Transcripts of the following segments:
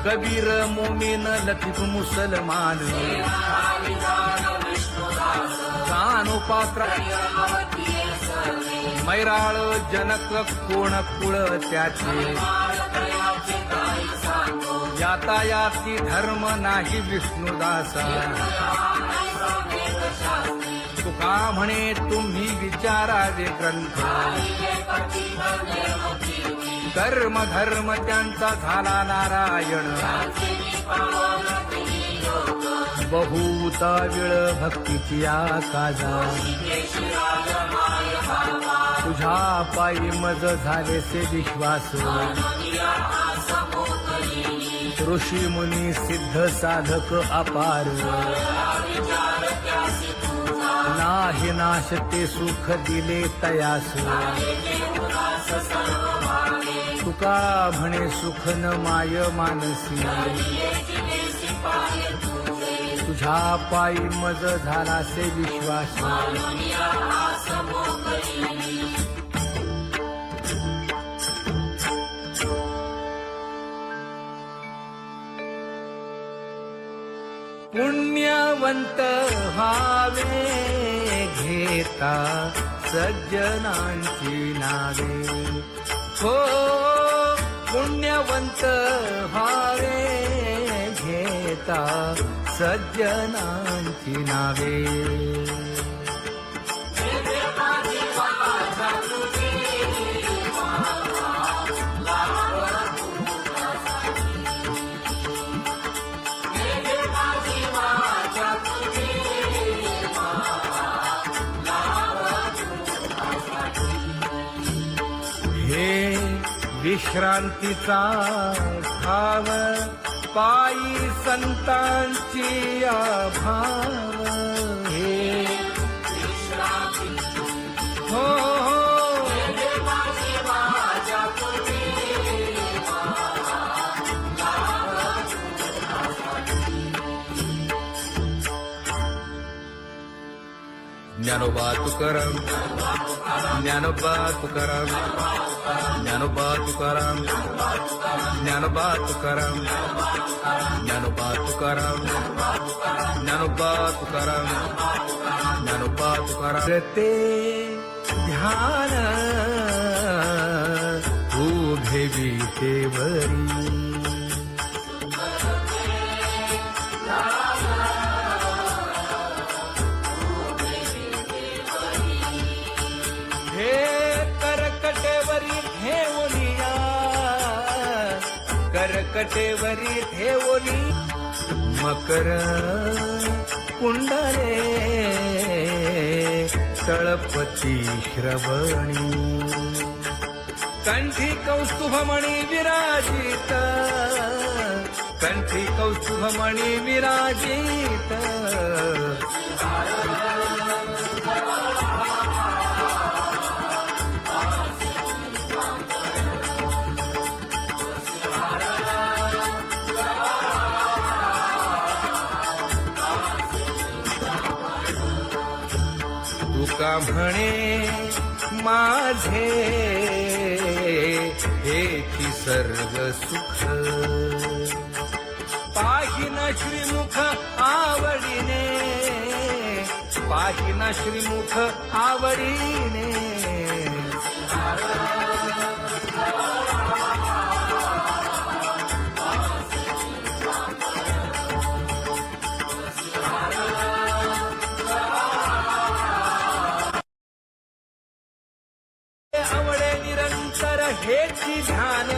कबीर मोमीन लतीफ मुसलमान कानोपात्र मैराळ जनक कोण कुळ त्याचे यातायाती धर्म नाही विष्णुदासा तुका म्हणे तुम्ही विचारावे ग्रंथ कर्म धर्म त्यांचा झाला नारायण बहुता वेळ भक्तीची आकाजा तुझ्या पायी मज झालेसे विश्वास ऋषी मुनी सिद्ध साधक अपार नाही नाश ते सुख दिले तयास तुका म्हणे सुख न माय मानसी तुझ्या पायी मज झालासे विश्वास पुण्यवंत व्हावे घेता सज्जनांची नावे हो पुण्यवंत व्हावे घेता सज्जनांची नावे हे विश्रांतीचा भाव पायी संतांची अभाव हे हो ज्ञानोबा तुकाराम ज्ञानोबा तुकाराम ज्ञानोबा तुकाराम ज्ञानोबा तुकाराम ज्ञानोबा तुकाराम ज्ञानोबा तुकाराम ज्ञानोबा तुकाराम ते ध्यान उभे विटेवरी करकटेवरी ठेवली मकर कुंडले तळपती श्रवणी कंठी कौस्तुभमणी विराजित कंठी कौस्तुभमणी विराजित तुका म्हणे माझे हेची सर्व सुख पाहिन श्रीमुख आवडीने पाहिन श्रीमुख आवडीने आवडे निरंतर हेची ध्यान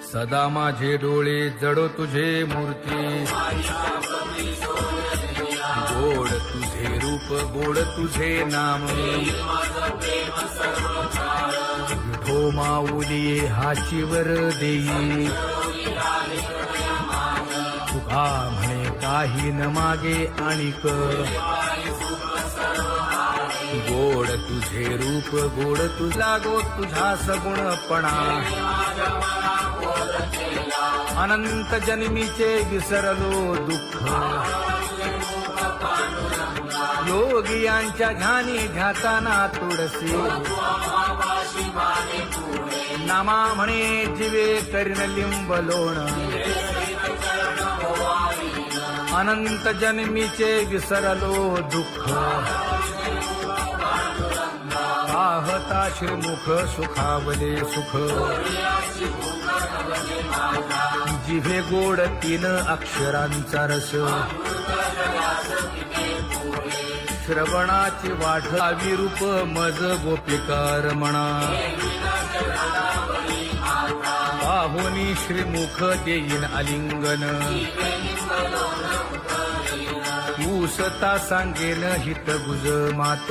सदा माझे डोळे जडो तुझे मूर्ती गोड तुझे रूप गोड तुझे नाम विठो माऊली हाचीवर देई तुका म्हणे काही न मागे आणिक गोड तुझे रूप गोड तुझा गो तुझा सगुणपणा अनंत जन्मीचे विसरलो दुःख योगियांच्या ध्यानी ध्याताना तुळसी नामा म्हणे जीवे करीन लिंब लोण अनंत जन्मीचे विसरलो दुःख पाहता श्रीमुख सुखावले सुख जिभे गोड 3 अक्षरांचा रस श्रवणाची वाढ विरूप मज गोपिकार म्हणा पाहुनी श्रीमुख देईन आलिंगन ऊसता सांगेन हित गुज मात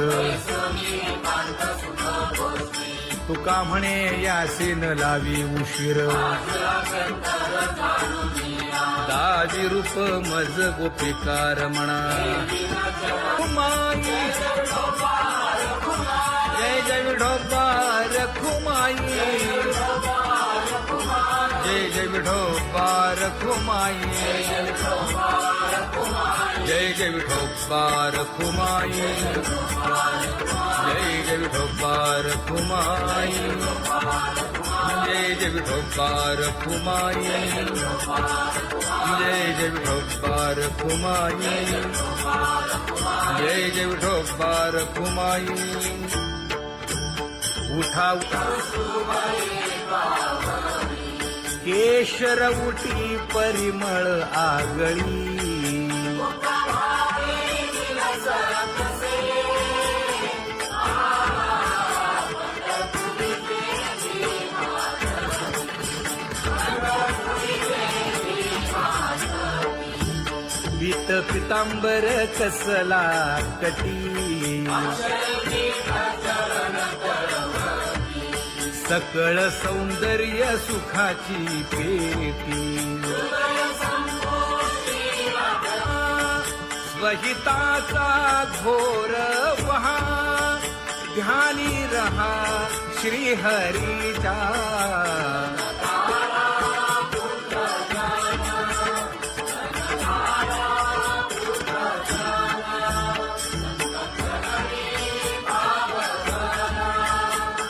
तुका म्हणे यासीन लावी उशीर दावी रूप मज गोपिकार म्हणा खुमाई जय जय विठोबार खुमाई जय जय विठोबार खुमाई जय जय विठोबार खुमाई जय जय विठोबार खुमाई जय जय विठोबार खुमाई जय जय विठोबार खुमाई जय जय विठोबार खुमाई उठा केशर उठी परिमळ आगळी पीत पितांबर कसला कटी सकळ सौंदर्य सुखाची पेटी स्वहिताचा घोर वहा ध्यानी रहा श्रीहरीचा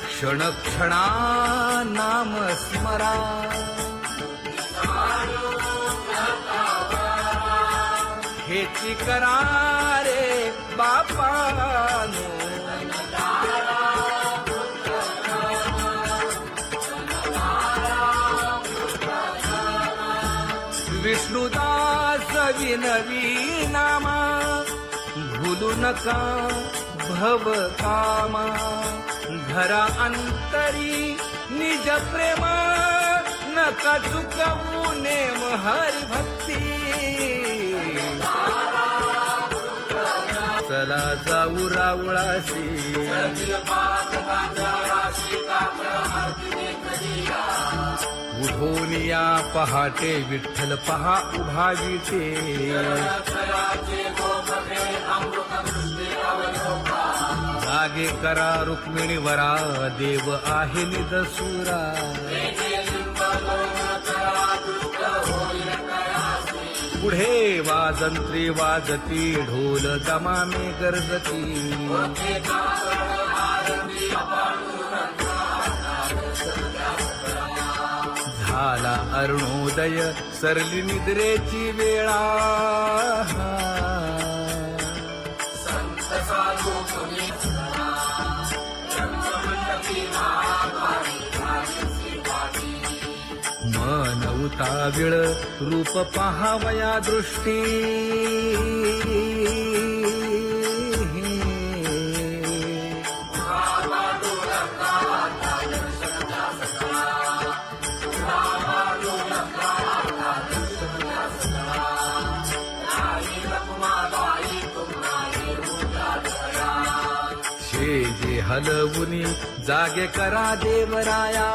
क्षण क्षणा नाम स्मरा हेची करा रे बापानो विष्णुदास विनवी नामा भूलू नका भव कामा धरा अंतरी निज प्रेमा नका चुकवू नेम हरी भक्ती चला जाऊ रावळाशी उठोनिया पहाटे विठ्ठल पहा उभा विटे जागे करा रुक्मिणी वरा देव आहे निदसुरा पुढे वाजंत्री वाजती ढोल दमामे गरजती झाला अरुणोदय सरली निद्रेची वेळा मन उताविळ रूप पहावया दृष्टी जे हलवुनी जागे करा देवराया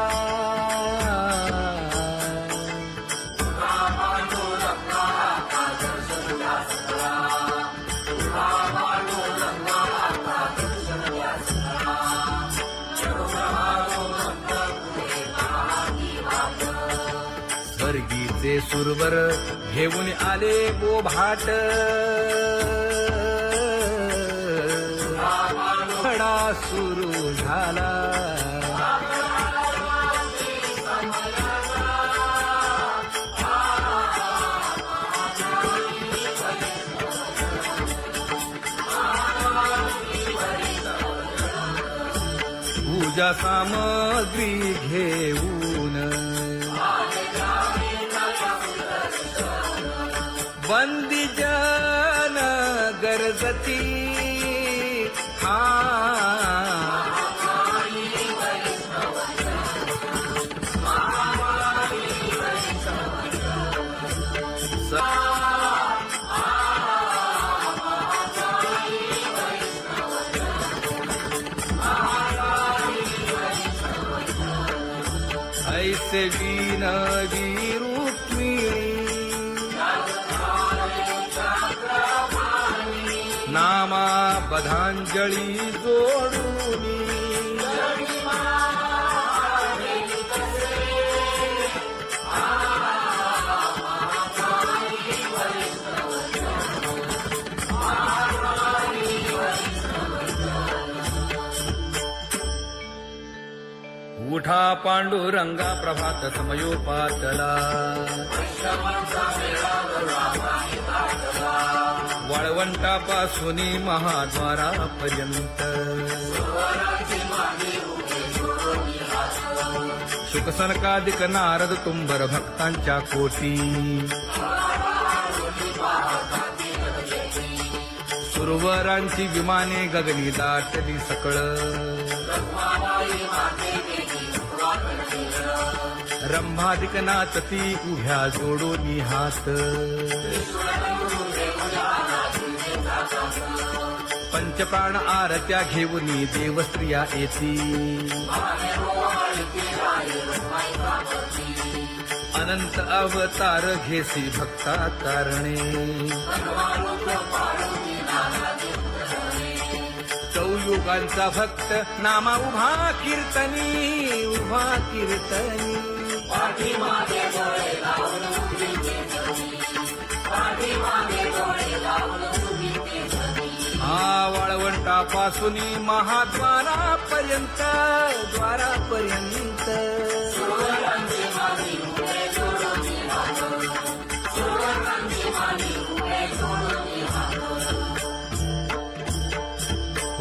स्वर्गी ते सुरवर घेऊन आले बोभाट खडा सुरू झाला पूजा सामग्री घेऊन बंदी जन गरजती ऐसे विनवी रुक्मिणी नामा बधांजळी जोडूनी उठा पांडुरंगा प्रभात समयोपातला वाळवंटापासून महाद्वारापर्यंत शुकसनकादिक नारद तुंबर भक्तांच्या कोटी सुरवरांची विमाने गगनी दाटली सकळ रंभादिक नाचती उभ्या जोडोनी हात पंचप्राण आरत्या घेऊनी देवस्त्रिया येती अनंत अवतार घेसी भक्ता तारणे चौयुगांचा भक्त नामा उभा कीर्तनी उभा कीर्तनी वाळवंटापासून महाद्वारापर्यंत द्वारापर्यंत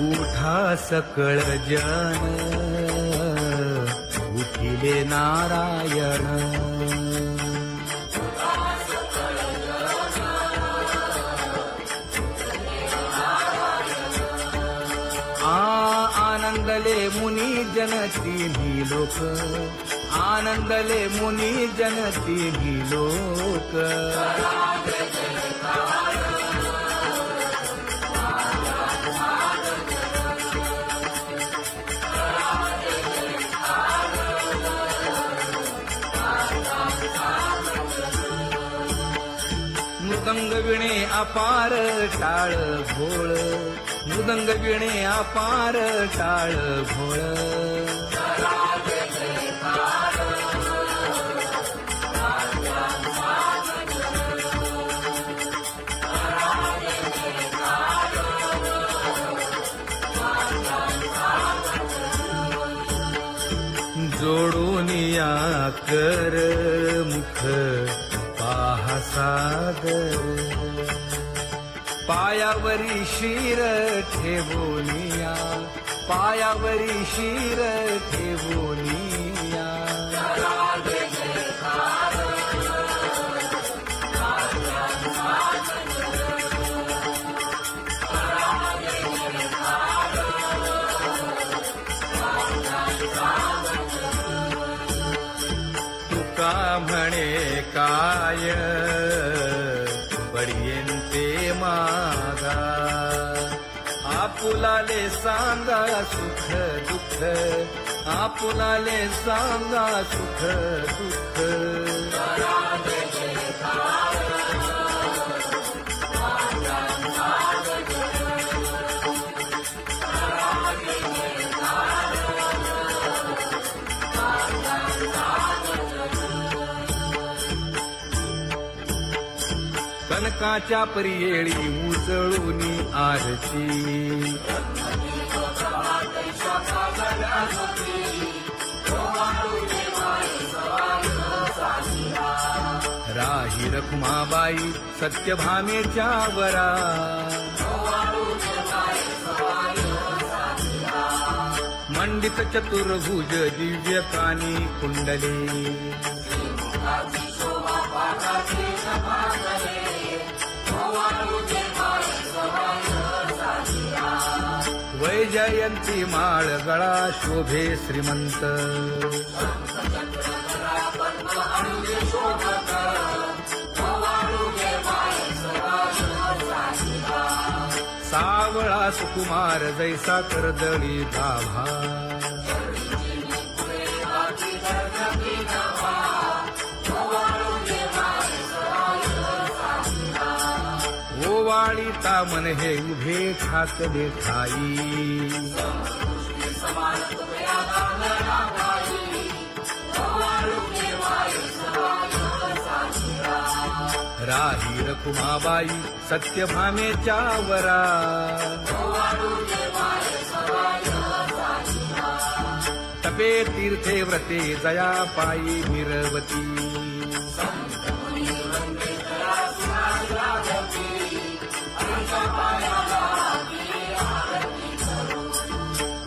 उठा सकळ जन उठिले नारायण आनंदले मुनी जन तिन्ही लोक आनंदले मुनी जन तिन्ही लोक मृदंग विणे अपार टाळ भोळ मृदंग विणे अपार टाळ भोळ जोडूनिया कर मुख पाहा सागर पायावरी शिर ठेवोनिया पायावरी शिर ठेवोनिया तुका म्हणे काय बडियेंते मागा आपुलाले सांगा सुख दुःख आपुलाले सांगा सुख दुःख सनकाच्या परियेळी उजळूनी आरती राही रखुमाबाई सत्यभामेच्या वरा मंडित चतुर्भुज दिव्य कानी कुंडले वैजयंती माळ गळा शोभे श्रीमंत सावळा सुकुमार जैसा कर्दळी गाभा ओवाळी तामन हे उभे ठाकले ठाई राही रखुमाबाई सत्यभामेच्या वरा तपे तीर्थे व्रते जया पायी मिरवती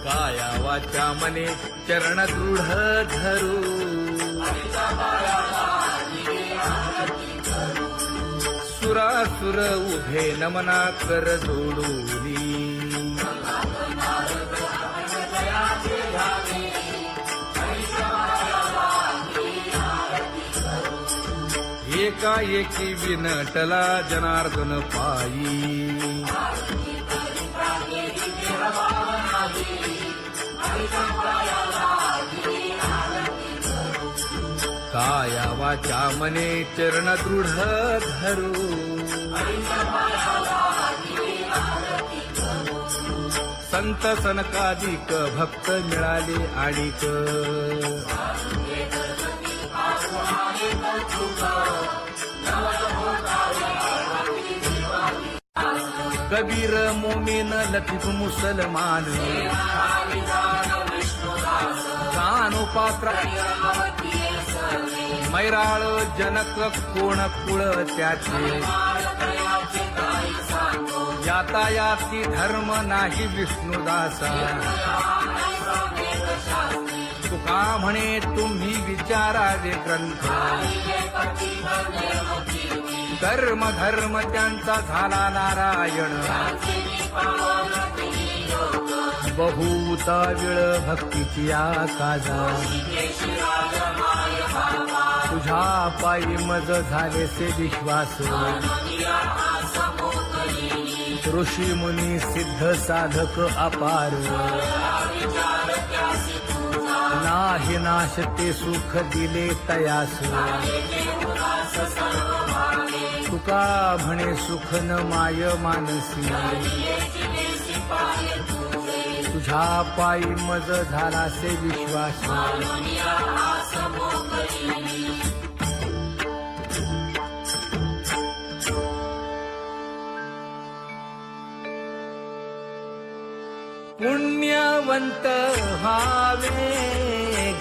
काया वाचा मने चरण दृढ धरू सुरासुर उभे नमना कर जोडूनी एकाएकी विनटला जनार्दन पायी काया वाचा मने चरण दृढ धरू संत सनकादिक भक्त मिळाले आणिक कबीर मोमीन लतीफ मुसलमान कानोपात्र मैराळ जनक कोण कुळ त्याचे यातायाती धर्म नाही विष्णुदासा तुका म्हणे तुम्ही विचारावे ग्रंथ कर्म धर्म त्यांचा झाला नारायण बहुता वेळ भक्तीची आकाजा तुझ्या पायी मज झालेसे विश्वास ऋषी मुनी सिद्ध साधक अपार नाही नाश ते सुख दिले तयास तुका म्हणे सुख न माय मानसी तुझ्या पायी मज झालासे विश्वास पुण्यवंत व्हावे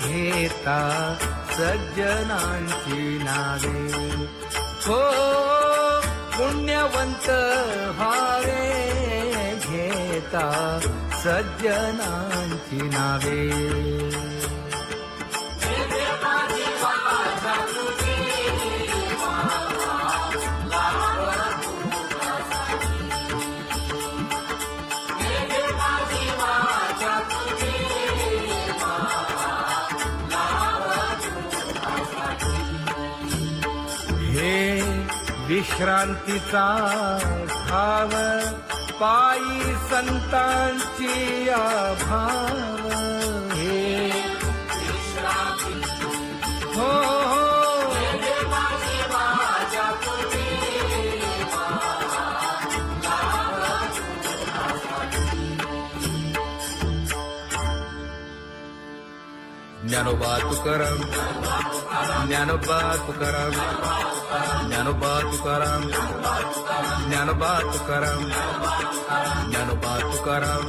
घेता सज्जनांची नावे हो पुण्यवंत व्हावे घेता सज्जनांची नावे विश्रांतीचा भाव पायी संतांची भाव हे हो ज्ञानोबा तुकाराम ज्ञानोबा तुकाराम ज्ञानोबा तुकाराम ज्ञानोबा तुकाराम ज्ञानोबा तुकाराम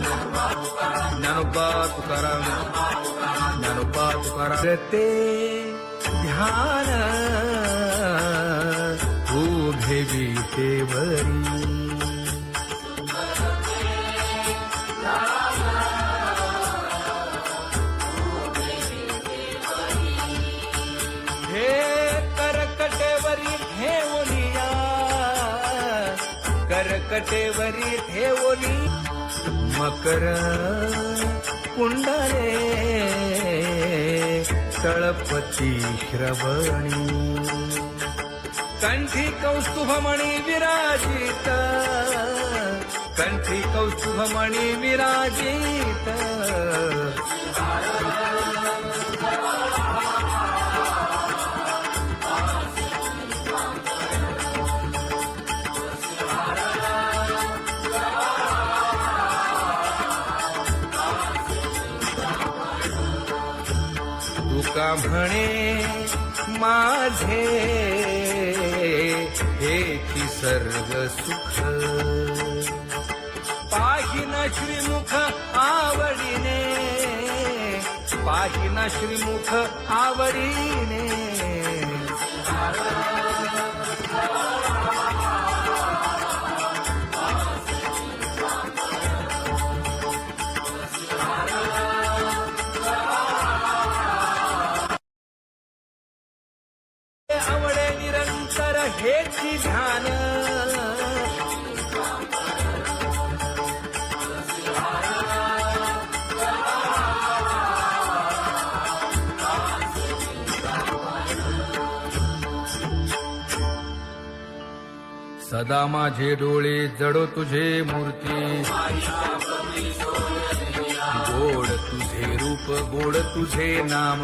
ज्ञानोबा तुकाराम ज्ञानोबा तुकाराम ते ध्यान उभे विटेवरी हे करकटेवरी ठेवलिया करकटेवरी ठेवली मकर कुंडले तळपती श्रवणी कंठी कौस्तुभमणी विराजित कंठी कौस्तुभमणी विराजित तुका म्हणे माझे हेची सर्व सुख पाहिन श्रीमुख आवडीने पाहिन श्रीमुख आवडीने आवडे निरंतर हेची ध्यान सदा माझे डोळे जडो तुझे मूर्ती गोड तुझे रूप गोड तुझे नाम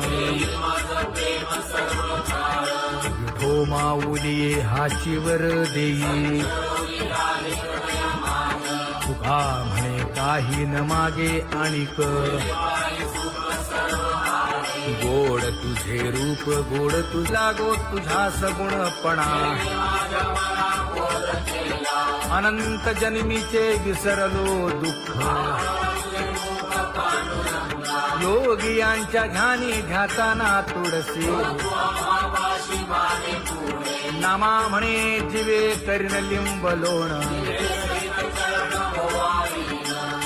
विठो माऊली हाचीवर देई तुका म्हणे काही न मागे आणिक गोड तुझे रूप गोड तुझा गो तुझा सगुणपणा अनंत जन्मीचे विसरलो दुःख योगियांच्या ध्यानी ध्याताना तुळसी नामा म्हणे जीवे करीन लिंबलोण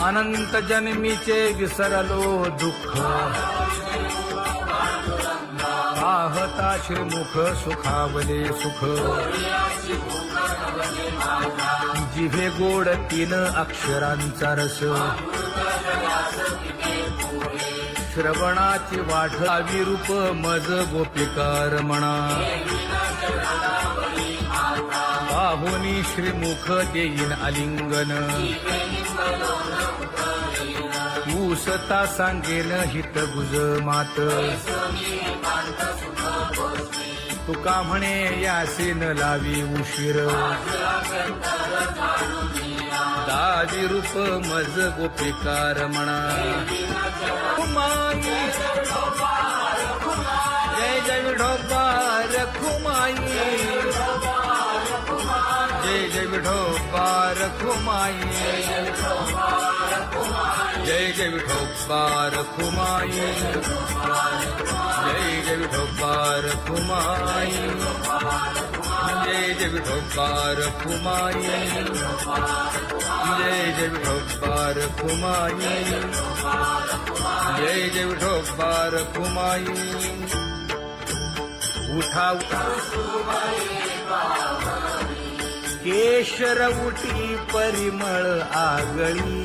अनंत जन्मीचे विसरलो दुःख पाहता श्रीमुख सुखावले सुख जिभे गोड 3 अक्षरांचा रस श्रवणाची वाढ विरूप मज गोपिकार म्हणा पाहुनी श्रीमुख देईन आलिंगन ऊसता सांगेन हित गुज मात तुका म्हणे यासीन लावी उशीर दावी रूप मज गोपिकार म्हणा खुमाई जय जय विठोबा रखुमाई जय जय विठोबा रखुमाई जय जय विठोबा रखुमाई जय जय विठोबा रखुमाई जय जय विठोबा रखुमाई जय जय विठोबा रखुमाई जय जय विठोबा रखुमाई उठा केशर उठी परिमळ आगळी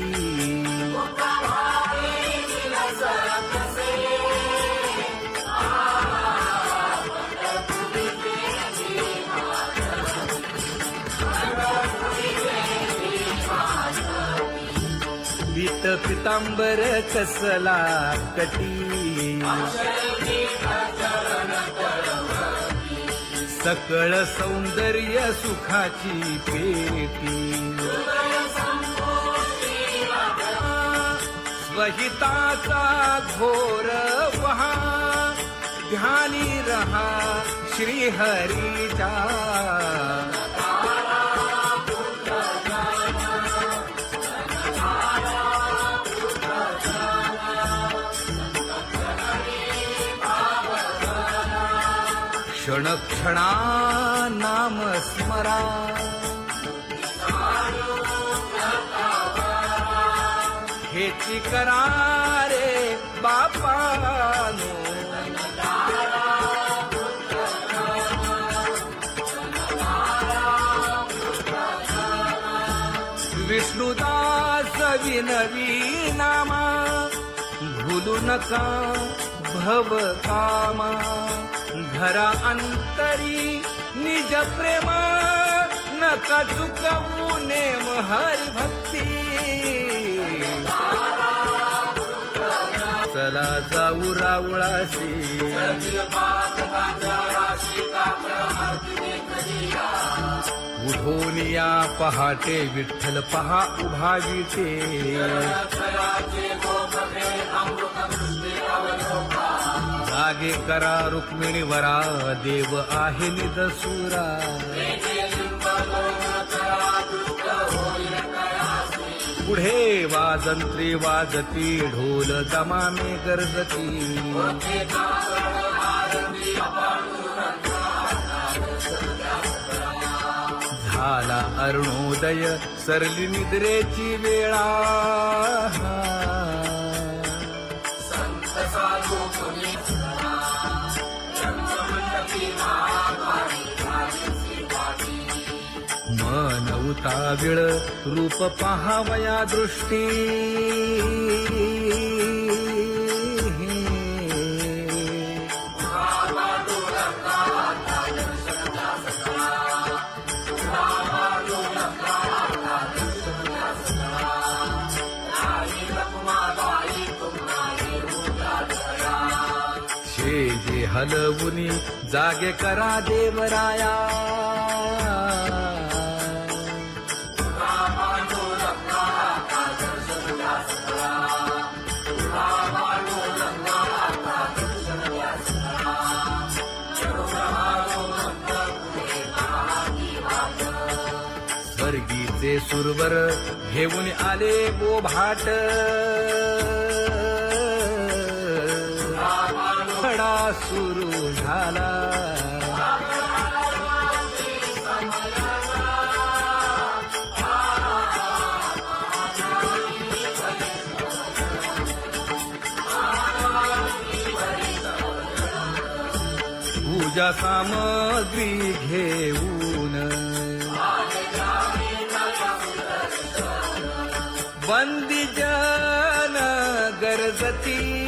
पीत पितांबर कसला कटी सकळ सौंदर्य सुखाची पेटी स्वहिताचा घोर वहा ध्यानी रहा श्री हरीचा. क्षण क्षणा नाम स्मरा. हेची करा रे बापानो. विष्णुदास विनवी नामा. भूलू नका भव कामा. घरा अंतरी निज प्रेमा. नका चुकवू नेम हरी भक्ती. चला जाऊ रावळाशी. उठून या पहाटे विठ्ठल पहा उभा विटे. जागे करा रुक्मिणीवरा. देव आहे निदसुरा. पुढे वाजंत्री वाजती. ढोल दमामे गरजती. झाला अरुणोदय सरली निद्रेची वेळा. मन उताविळ रूप पहावया दृष्टी. शेजे हलवुनी जागे करा देवराया. स्वर्गीचे सुरवर घेऊन आले बोभाट. खडा सुरू झाला. पूजा सामग्री घेऊन. बंदी जन गरजती.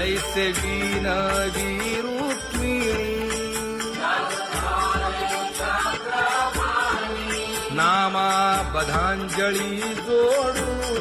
ऐसे विनवी रुक्मिणी. नामा बधांजळी जोडू.